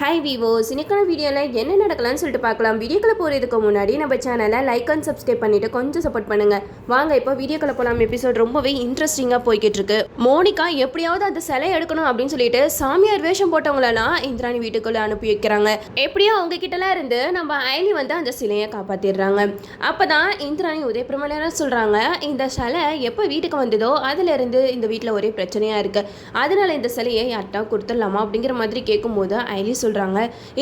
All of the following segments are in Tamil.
ஹாய் வீவோஸ், இன்னைக்கான வீடியோவில் என்ன நடக்கலாம்னு சொல்லிட்டு பார்க்கலாம். வீடியோக்குள்ள போகிறதுக்கு முன்னாடி நம்ம சேனலை லைக் அண்ட் சப்ஸ்கிரைப் பண்ணிட்டு கொஞ்சம் சப்போர்ட் பண்ணுங்க. வாங்க இப்போ வீடியோக்குள்ள போகலாம். எபிசோட் ரொம்பவே இன்ட்ரெஸ்டிங்காக போய்கிட்டு இருக்கு. மோனிகா எப்படியாவது அந்த சிலை எடுக்கணும் அப்படின்னு சொல்லிட்டு சாமியார் வேஷம் போட்டவங்களெல்லாம் இந்திராணி வீட்டுக்குள்ள அனுப்பி வைக்கிறாங்க. எப்படியோ அவங்க கிட்டலாம் இருந்து நம்ம ஐலி வந்து அந்த சிலையை காப்பாற்றிடுறாங்க. அப்போதான் இந்திராணி உதயபிரமலையா சொல்கிறாங்க, இந்த சிலை எப்போ வீட்டுக்கு வந்ததோ அதுலேருந்து இந்த வீட்டில் ஒரே பிரச்சனையாக இருக்குது, அதனால இந்த சிலையை யார்ட்டா கொடுத்துடலாமா அப்படிங்கிற மாதிரி கேட்கும்போது ஐலி சொல்கிறாங்க,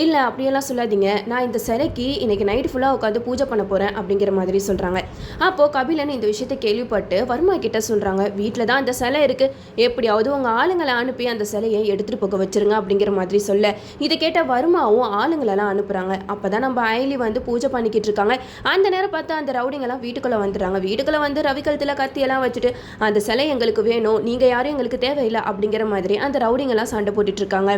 இல்லை அப்படியெல்லாம் சொல்லாதீங்க, நான் இந்த சிலைக்கு இன்னைக்கு நைட் ஃபுல்லாக உட்காந்து பூஜை பண்ண போகிறேன் அப்படிங்கிற மாதிரி சொல்கிறாங்க. அப்போது கபிலன் இந்த விஷயத்தை கேள்விப்பட்டு வர்மா கிட்ட சொல்கிறாங்க, வீட்டில் தான் அந்த சிலை இருக்குது, எப்படியாவது உங்கள் ஆளுங்களை அனுப்பி அந்த சிலையை எடுத்துகிட்டு போக வச்சுருங்க அப்படிங்கிற மாதிரி சொல்ல, இதை கேட்ட வர்மாவும் ஆளுங்களெல்லாம் அனுப்புகிறாங்க. அப்போ தான் நம்ம ஐலி வந்து பூஜை பண்ணிக்கிட்டு இருக்காங்க. அந்த நேரம் பார்த்து அந்த ரவுடிங்கெல்லாம் வீட்டுக்குள்ளே வந்துடுறாங்க. வீட்டுக்குள்ளே வந்து ரவி கழுத்தில் கத்தியெல்லாம் வச்சுட்டு, அந்த சிலை எங்களுக்கு வேணும், நீங்கள் யாரும் எங்களுக்கு தேவையில்லை அப்படிங்கிற மாதிரி அந்த ரவுடிங்கெல்லாம் சண்டை போட்டுட்டு இருக்காங்க.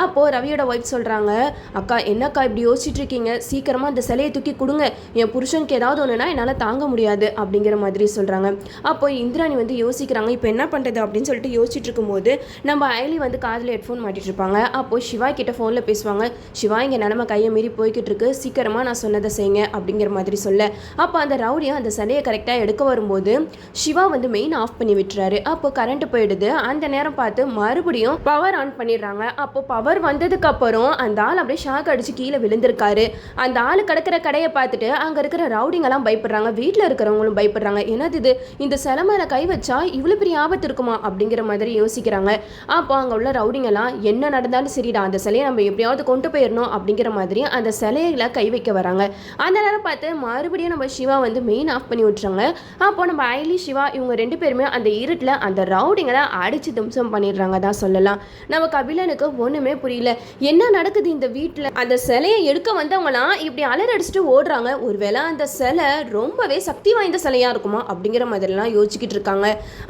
அப்போது ரவியோட ஒய்ஃப் சொல்கிறாங்க, அக்கா என்னக்கா இப்படி யோசிச்சுட்டு இருக்கீங்க, சீக்கிரமாக அந்த சிலையை தூக்கி கொடுங்க, என் புருஷனுக்கு ஏதாவது ஒன்றுனா என்னால் தாங்க முடியாது அப்படிங்கிற மாதிரி சொல்கிறாங்க. அப்போ இந்திராணி வந்து யோசிக்கிறாங்க, இப்போ என்ன பண்ணுறது அப்படின்னு சொல்லிட்டு யோசிச்சுட்டு இருக்கும்போது நம்ம ஐலி வந்து காதில் ஹெட்ஃபோன் மாட்டிட்டு இருப்பாங்க. அப்போது சிவா கிட்ட ஃபோனில் பேசுவாங்க, சிவா இங்கே நிலமை கையை மீறி போய்கிட்டு இருக்கு, சீக்கிரமாக நான் சொன்னதை செய்யுங்க அப்படிங்கிற மாதிரி சொல்ல, அப்போ அந்த ரவுடியை அந்த சிலையை கரெக்டாக எடுக்க வரும்போது சிவா வந்து மெயின் ஆஃப் பண்ணி விட்டுறாரு. அப்போ கரண்ட் போயிடுது. அந்த நேரம் பார்த்து மறுபடியும் பவர் ஆன் பண்ணிடுறாங்க. அப்போ பவர் வந்ததுக்கு அப்புறம் அந்த ஆள் அப்படியே ஷாக் அடிச்சு கீழே விழுந்திருக்காரு. அந்த ஆள் கிடக்கிற கடையை பார்த்துட்டு அங்கே இருக்கிற ரவுடிங்கெல்லாம் பயப்படுறாங்க, வீட்டில் இருக்கிறவங்களும் பயப்படுறாங்க. என்னது இது, இந்த சிலை மேலே கை வச்சா இவ்வளோ பெரிய ஆபத்து இருக்குமா அப்படிங்கிற மாதிரி யோசிக்கிறாங்க. அப்போ அங்கே உள்ள ரவுடிங்கெல்லாம் என்ன நடந்தாலும் சரிடா, அந்த சிலையை நம்ம எப்படியாவது கொண்டு போயிடணும் அப்படிங்கிற மாதிரி அந்த சிலையில கை வைக்க வராங்க. அந்த நேரம் பார்த்து மறுபடியும் நம்ம சிவா வந்து மெயின் ஆஃப் பண்ணி விட்டுறாங்க. அப்போ நம்ம ஐலி சிவா இவங்க ரெண்டு பேருமே அந்த இருட்டில் அந்த ரவுடிங்களை அடிச்சு தும்சம் பண்ணிடுறாங்க தான் சொல்லலாம். நம்ம கபிலனுக்கு ஒன்றுமே புரியல, என்ன நடக்குது இந்த வீட்டில், அந்த சிலையை எடுக்க வந்தவங்களாம் இப்படி அலறடிச்சுட்டு ஓடுறாங்க, ஒருவேளை அந்த சிலை ரொம்பவே சக்தி வாய்ந்த சிலையாக இருக்குமா அப்படிங்கிற மாதிரிலாம் யோசிச்சுக்கிட்டு இருக்காங்க.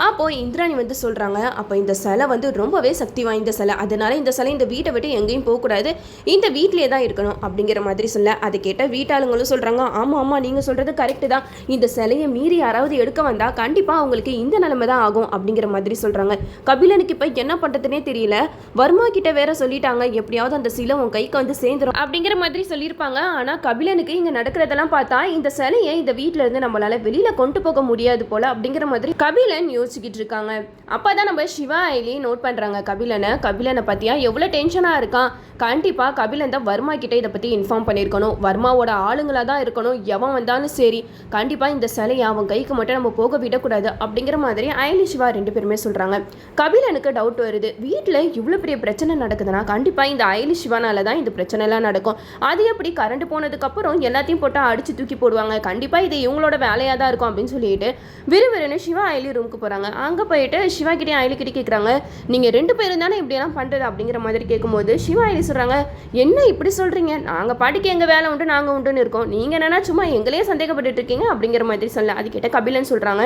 அப்போ இந்திராணி வந்து சொல்கிறாங்க, அப்போ இந்த சிலை வந்து ரொம்பவே சக்தி வாய்ந்த சிலை, அதனால இந்த சிலை இந்த வீட்டை விட்டு எங்கேயும் போகக்கூடாது, இந்த வீட்டிலே தான் இருக்கணும் அப்படிங்கிற மாதிரி சொல்ல, அதை கேட்ட வீட்டாளுங்களும் சொல்கிறாங்க, ஆமாம் ஆமாம் நீங்கள் சொல்கிறது கரெக்டு தான், இந்த சிலையை மீறி யாராவது எடுக்க வந்தால் கண்டிப்பாக அவங்களுக்கு இந்த நிலைமை தான் ஆகும் அப்படிங்கிற மாதிரி சொல்கிறாங்க. கபிலனுக்கு இப்போ என்ன பண்ணுறதுனே தெரியல. வர்மா கிட்ட வேற சொல்லிட்டாங்க, எப்படியாவது அந்த சிலை உன் கைக்கு வந்து சேர்ந்துடும் அப்படிங்கிற மாதிரி சொல்லியிருப்பாங்க. ஆனால் கபிலனுக்கு இங்கே நடக்கிறதெல்லாம் பார்த்தா இந்த சிலையை இந்த வீட்டில இருந்து நம்மளால வெளியில கொண்டு போக முடியாது போல அப்படிங்கிற மாதிரி கபிலன் யோசிச்சுக்கிட்டு இருக்காங்க. அப்பதான் நம்ம சிவா ஐலி நோட் பண்றாங்க கபிலனை பத்தியா எவ்வளவு டென்ஷனா இருக்கான். கண்டிப்பா கபிலன் தான் வர்மா கிட்ட இதை பத்தி இன்ஃபார்ம் பண்ணியிருக்கணும், வர்மாவோட ஆளுங்களா தான் இருக்கணும், எவன் வந்தாலும் சரி கண்டிப்பா இந்த சிலையை அவன் கைக்கு மட்டும் நம்ம போக விடக்கூடாது அப்படிங்கிற மாதிரி ஐலி சிவா ரெண்டு பேருமே சொல்றாங்க. கபிலனுக்கு டவுட் வருது, வீட்டில் இவ்வளோ பெரிய பிரச்சனை நடக்குதுன்னா கண்டிப்பா இந்த ஐலி சிவானால தான் இந்த பிரச்சனை எல்லாம் நடக்கும், அது எப்படி கரண்ட் போனதுக்கு அப்புறம் எல்லாத்தையும் போட்டு அடிச்சு தூக்கி போடுவாங்க, கண்டிப்பா இது இவங்களோட வேலையா தான் இருக்கும் அப்படின்னு சொல்லிட்டு விறுவிறுன்னு சிவா ஐலி ரூமுக்கு போறாங்க. அங்க போயிட்டு சிவா கிட்டே ஐலி கிட்டே கேட்குறாங்க, நீங்க ரெண்டு பேரும் தானே இப்படியெல்லாம் பண்றது அப்படிங்கிற மாதிரி கேட்கும்போது சிவா ஐலி சொல்றாங்க, என்ன இப்படி சொல்றீங்க, நாங்க பாட்டுக்கு எங்க வேலை உண்டு நாங்க உண்டுன்னு இருக்கோம், நீங்க என்னன்னா சும்மா எங்களையே சந்தேகப்பட்டு இருக்கீங்க அப்படிங்கிற மாதிரி சொல்ல, அது கேட்ட கபிலன் சொல்றாங்க,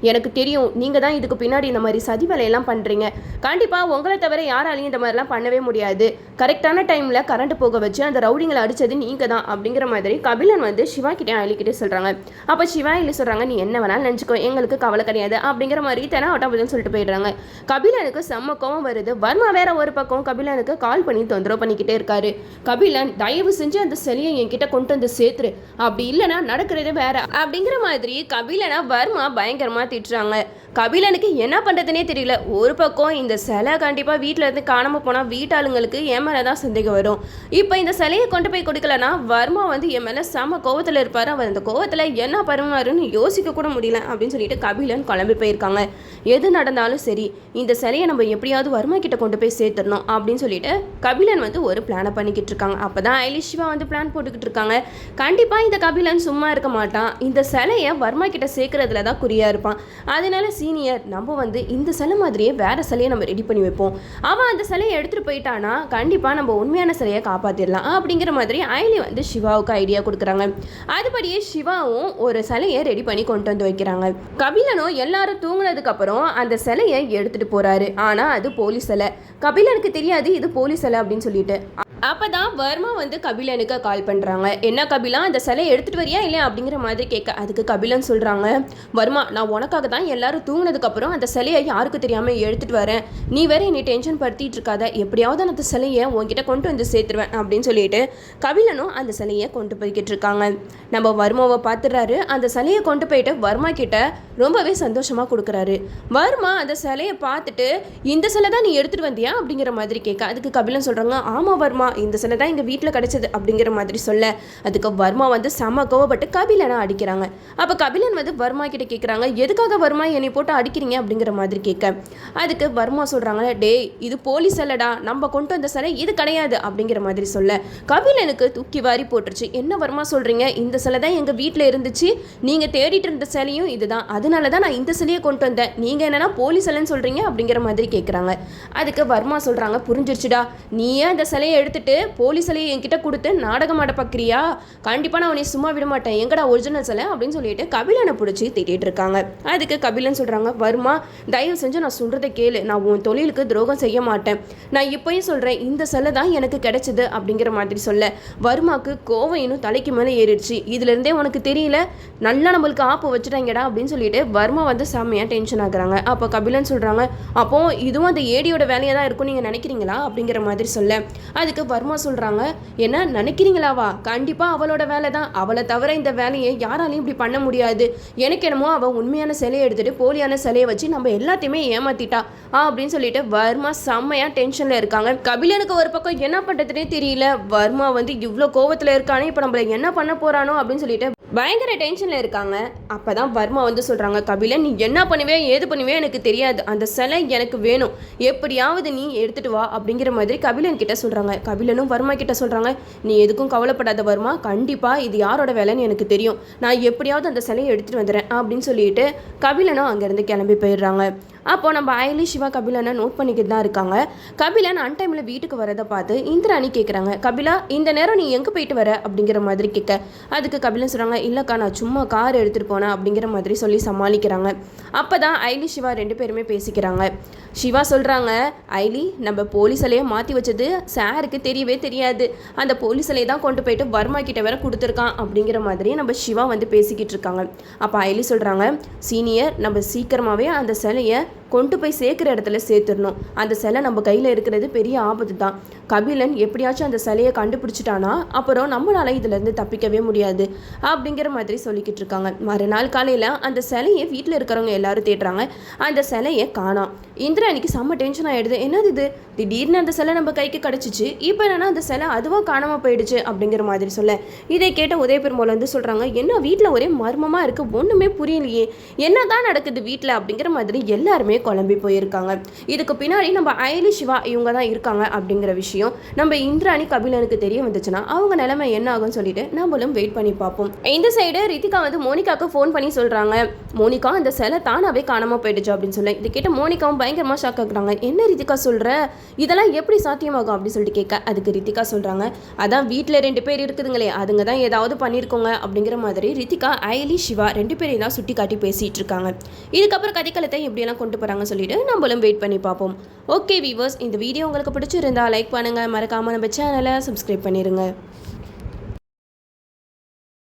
எனக்கு தெரியும் நீங்க தான் இதுக்கு பின்னாடி இந்த மாதிரி சதி வேலையெல்லாம் பண்றீங்க, கண்டிப்பா உங்களை தவிர யாராலையும் இந்த மாதிரிலாம் பண்ணவே முடியாது, கரெக்டான டைம்ல கரண்ட் போக வச்சு அந்த ரவுடிங்களை அடிச்சது நீங்க தான் அப்படிங்கிற மாதிரி கபிலன் வந்து சிவா கிட்டே ஐலிக்கிட்டே சொல்றாங்க. அப்போ சிவா ஐலி சொல்றாங்க, நீ என்ன வேணாலும் நினச்சிக்கோ, எங்களுக்கு கவலை கிடையாது அப்படிங்கிற மாதிரி தெனாவட்டாபுதன் சொல்லிட்டு போயிடுறாங்க. கபிலனுக்கு செம்ம கோவம் வருது. வர்மா வேற ஒரு பக்கம் கபிலனுக்கு கால் பண்ணி தொந்தரவு பண்ணிக்கிட்டே இருக்காரு. கபிலன் தயவு செஞ்சு அந்த சிலையை என்கிட்ட கொண்டு வந்து சேர்த்துரு, அப்படி இல்லைன்னா நடக்கிறது வேற அப்படிங்கிற மாதிரி கபிலனை வர்மா பயங்கரமா திட்டுறாங்க. கபிலனுக்கு என்ன பண்ணுறதுனே தெரியல. ஒரு பக்கம் இந்த சிலை கண்டிப்பாக வீட்டில் இருந்து காணாமல் போனால் வீட்டாளுங்களுக்கு என் மேலே தான் சந்தேகம் வரும். இப்போ இந்த சிலையை கொண்டு போய் கொடுக்கலன்னா வர்மா வந்து என் மேலே செம கோவத்தில் இருப்பார், அவர் அந்த கோவத்தில் என்ன பருமாறுன்னு யோசிக்க கூட முடியல அப்படின்னு சொல்லிட்டு கபிலன் கிளம்பி போயிருக்காங்க. எது நடந்தாலும் சரி இந்த சிலையை நம்ம எப்படியாவது வர்மா கிட்ட கொண்டு போய் சேர்த்துடணும் அப்படின்னு சொல்லிட்டு கபிலன் வந்து ஒரு பிளானை பண்ணிக்கிட்டு இருக்காங்க. அப்போ தான் ஐலி சிவா வந்து பிளான் போட்டுக்கிட்டு இருக்காங்க. கண்டிப்பாக இந்த கபிலன் சும்மா இருக்க மாட்டான், இந்த சிலையை வர்மா கிட்ட சேர்க்கறதுல தான் குறியாக இருப்பான், அதனால சீனியர் நம்ம வந்து இந்த சிலை மாதிரியே வேற சிலையை நம்ம ரெடி பண்ணி வைப்போம், அவன் அந்த சிலையை எடுத்துட்டு போயிட்டானா கண்டிப்பா நம்ம உண்மையான சிலையை காப்பாத்திடலாம் அப்படிங்கிற மாதிரி ஐலி வந்து சிவாவுக்கு ஐடியா கொடுக்குறாங்க. அதுபடியே சிவாவும் ஒரு சிலையை ரெடி பண்ணி கொண்டு வந்து வைக்கிறாங்க. கபிலனும் எல்லாரும் தூங்குனதுக்கு அப்புறம் அந்த சிலையை எடுத்துட்டு போறாரு. ஆனா அது போலீஸ் சிலை, கபிலனுக்கு தெரியாது இது போலீஸ் சிலை அப்படின்னு சொல்லிட்டு. அப்பதான் வர்மா வந்து கபிலனுக்கு கால் பண்ணுறாங்க. என்ன கபிலா, அந்த சிலையை எடுத்துகிட்டு வரியா இல்லையா அப்படிங்கிற மாதிரி கேட்க, அதுக்கு கபிலன் சொல்கிறாங்க, வர்மா நான் உனக்காக தான் எல்லாரும் தூங்கினதுக்கப்புறம் அந்த சிலையை யாருக்கு தெரியாமல் எடுத்துகிட்டு வரேன். நீ வேற என்னை டென்ஷன் படுத்திட்டு இருக்காத, எப்படியாவது அந்த சிலையை உன்கிட்ட கொண்டு வந்து சேர்த்துருவேன் அப்படின்னு சொல்லிட்டு கபிலனும் அந்த சிலையை கொண்டு போய்கிட்டு இருக்காங்க. நம்ம வர்மாவை பார்த்துடுறாரு. அந்த சிலையை கொண்டு போயிட்டு வர்மா கிட்ட ரொம்பவே சந்தோஷமாக கொடுக்குறாரு. வர்மா அந்த சிலையை பார்த்துட்டு, இந்த சிலை தான் நீ எடுத்துகிட்டு வந்தியா அப்படிங்கிற மாதிரி கேட்க, அதுக்கு கபிலன் சொல்கிறாங்க, ஆமாம் வர்மா, இந்த சிலை தான் எங்கள் வீட்டில் கிடச்சது அப்படிங்கிற மாதிரி சொல்ல, அதுக்கு வர்மா வந்து செம கோவப்பட்டு கபிலனை அடிக்கிறாங்க. அப்போ கபிலன் வந்து வர்மா கிட்ட கேட்குறாங்க, எதுக்காக வர்மா என்னை போட்டு அடிக்கிறீங்க அப்படிங்கிற மாதிரி கேட்க, அதுக்கு வர்மா சொல்கிறாங்க, டேய் இது போலீஸ் சிலைடா, நம்ம கொண்டு வந்த சிலை இது கிடையாது அப்படிங்கிற மாதிரி சொல்ல, கபிலனுக்கு தூக்கி வாரி போட்டுருச்சு. என்ன வர்மா சொல்கிறீங்க, இந்த சிலை தான் எங்கள் வீட்டில் இருந்துச்சு, நீங்கள் தேடிட்டு இருந்த சிலையும் இதுதான், அதனால தான் நான் இந்த சிலையை கொண்டு வந்தேன், நீங்கள் என்னன்னா போலீஸ் சிலைன்னு சொல்கிறீங்க அப்படிங்கிற மாதிரி கேட்குறாங்க. அதுக்கு வர்மா சொல்கிறாங்க, புரிஞ்சிருச்சுடா, நீயே அந்த சிலையை எடுத்துட்டு போலீஸ் சிலையை என்கிட்ட கொடுத்து நாடகம் ஆட பார்க்குறியா, கண்டிப்பாக நான் உன்னை சும்மா விட மாட்டேன், எங்கடா ஒரிஜினல் சிலை அப்படின்னு சொல்லிட்டு கபிலனை பிடிச்சி திட்டிகிட்டு இருக்காங்க. அதுக்கு கபிலன் சொல்கிறாங்க, வர்மா தயவு செஞ்சு நான் சொல்கிறத கேளு, நான் உன் தொழிலுக்கு துரோகம் செய்ய மாட்டேன், நான் இப்போயும் சொல்கிறேன், இந்த சிலை தான் எனக்கு கிடைச்சது அப்படிங்கிற மாதிரி சொல்ல, வர்மாக்கு கோவம் இன்னும் தலைக்கு மேலே ஏறிடுச்சு. இதுலேருந்தே உனக்கு தெரியல, நல்லா நம்மளுக்கு ஆப்பு வச்சுட்டாங்கடா அப்படின்னு சொல்லிட்டு வர்மா வந்து செம்மையாக டென்ஷன் ஆகுறாங்க. அப்போ கபிலன் சொல்கிறாங்க, அப்போ இதுவும் அந்த ஏடியோட வேலையாக தான் இருக்கும் நீங்கள் நினைக்கிறீங்களா அப்படிங்கிற மாதிரி சொல்ல, அதுக்கு வர்மா சொல்கிறாங்க, என்ன நினைக்கிறீங்களாவா, கண்டிப்பாக அவளோட வேலை தான், அவளை தவிர இந்த வேலையை யாராலையும் இப்படி பண்ண முடியாது, எனக்கு என்னமோ அவள் உண்மையான சிலையை எடுத்துகிட்டு போலியான சிலையை வச்சு நம்ம எல்லாத்தையுமே ஏமாத்திட்டா அப்படின்னு சொல்லிட்டு வர்மா செம்மையாக டென்ஷனில் இருக்காங்க. கபிலனுக்கு ஒரு பக்கம் என்ன பண்ணுறதுனே தெரியல, வர்மா வந்து இவ்வளோ கோவத்தில் இருக்கானே, இப்போ நம்மளை என்ன பண்ண போகிறானோ அப்படின்னு சொல்லிட்டு பயங்கர டென்ஷனில் இருக்காங்க. அப்போ தான் வர்மா வந்து சொல்கிறாங்க, கபிலன் நீ என்ன பண்ணுவே ஏது பண்ணுவே எனக்கு தெரியாது, அந்த சிலை எனக்கு வேணும், எப்படியாவது நீ எடுத்துகிட்டு வா அப்படிங்கிற மாதிரி கபிலன் கிட்ட சொல்கிறாங்க. கபிலனும் வர்மா கிட்ட சொல்கிறாங்க, நீ எதுக்கும் கவலைப்படாத வர்மா, கண்டிப்பாக இது யாரோட வேலைன்னு எனக்கு தெரியும், நான் எப்படியாவது அந்த சிலையை எடுத்துகிட்டு வந்துடுறேன் அப்படின்னு சொல்லிட்டு கபிலனும் அங்கேருந்து கிளம்பி போயிடுறாங்க. அப்போது நம்ம ஐலி சிவா கபிலனை நோட் பண்ணிக்கிட்டு தான் இருக்காங்க. கபிலன் அன்டைமில் வீட்டுக்கு வரதை பார்த்து இந்திராணி கேட்குறாங்க, கபிலா இந்த நேரம் நீ எங்கே போயிட்டு வர அப்படிங்கிற மாதிரி கேட்க, அதுக்கு கபிலன் சொல்கிறாங்க, இல்லைக்கா நான் சும்மா கார் எடுத்துகிட்டு போனேன் அப்படிங்கிற மாதிரி சொல்லி சமாளிக்கிறாங்க. அப்போ தான் ஐலி சிவா ரெண்டு பேருமே பேசிக்கிறாங்க. சிவா சொல்கிறாங்க, ஐலி நம்ம போலீஸ் சிலையை மாற்றி வச்சது சாருக்கு தெரியவே தெரியாது, அந்த போலீஸ் சிலையை தான் கொண்டு போயிட்டு வர்மா கிட்ட வேற கொடுத்துருக்கான் அப்படிங்கிற மாதிரி நம்ம சிவா வந்து பேசிக்கிட்டு இருக்காங்க. அப்போ ஐலி சொல்கிறாங்க, சீனியர் நம்ம சீக்கிரமாகவே அந்த சிலையை கொண்டு போய் சேர்க்குற இடத்துல சேர்த்துடணும், அந்த சிலை நம்ம கையில் இருக்கிறது பெரிய ஆபத்து தான், கபிலன் எப்படியாச்சும் அந்த சிலையை கண்டுபிடிச்சிட்டானா அப்புறம் நம்மளால இதுலேருந்து தப்பிக்கவே முடியாது அப்படிங்கிற மாதிரி சொல்லிக்கிட்டு இருக்காங்க. மறுநாள் காலையில் அந்த சிலையை வீட்டில் இருக்கிறவங்க எல்லாரும் தேடுறாங்க, அந்த சிலையை காணோம். இந்திராணிக்கு செம்ம டென்ஷன் ஆகிடுது, என்னது இது திடீர்னு அந்த சிலை நம்ம கைக்கு கிடச்சிச்சு, இப்போ என்னன்னா அந்த சிலை அதுவாக காணாமல் போயிடுச்சு அப்படிங்கிற மாதிரி சொல்ல, இதை கேட்ட உதயபெருமாள் வந்து சொல்கிறாங்க, என்ன வீட்டில் ஒரே மர்மமாக இருக்குது, ஒன்றுமே புரியலையே, என்ன தான் நடக்குது வீட்டில் அப்படிங்கிற மாதிரி எல்லாருமே குழம்பி போயிருக்காங்க. இதுக்கு பின்னாடி நம்ம ஐலி சிவா இவங்க தான் இருக்காங்க அப்படிங்கிற விஷயம் நம்ம இந்திராணி கபிலனுக்கு தெரிய வந்துச்சுன்னா அவங்க நிலைமை என்ன ஆகும்னு சொல்லிட்டு நம்மளும் வெயிட் பண்ணி பார்ப்போம். இந்த சைடு ரித்திகா வந்து மோனிகாவுக்கு ஃபோன் பண்ணி சொல்கிறாங்க, மோனிகா அந்த சிலை தானாவே காணாமல் போயிடுச்சு அப்படின்னு சொல்ல, இது கேட்ட மோனிகாவும் பயங்கரமாக ஷாக் ஆகுறாங்க. என்ன ரித்திகா சொல்கிற, இதெல்லாம் எப்படி சாத்தியமாகும் அப்படின்னு சொல்லிட்டு கேட்க, அதுக்கு ரித்திகா சொல்கிறாங்க, அதான் வீட்டில் 2 பேர் இருக்குதுங்களே அதுங்க தான் ஏதாவது பண்ணியிருக்கோங்க அப்படிங்கிற மாதிரி ரித்திகா ஐலி சிவா 2 பேரையும் தான் சுட்டி காட்டி பேசிகிட்டு இருக்காங்க. இதுக்கப்புறம் கதைக்களத்தை எப்படியெல்லாம் கொண்டு போகிறாங்க சொல்லிட்டு நம்மளும் வெயிட் பண்ணி பார்ப்போம். ஓகே வீவர்ஸ், இந்த வீடியோ உங்களுக்கு பிடிச்சிருந்தா லைக் பண்ணுங்கள், மறக்காமல் நம்ம சேனலை சப்ஸ்கிரைப் பண்ணிடுங்க.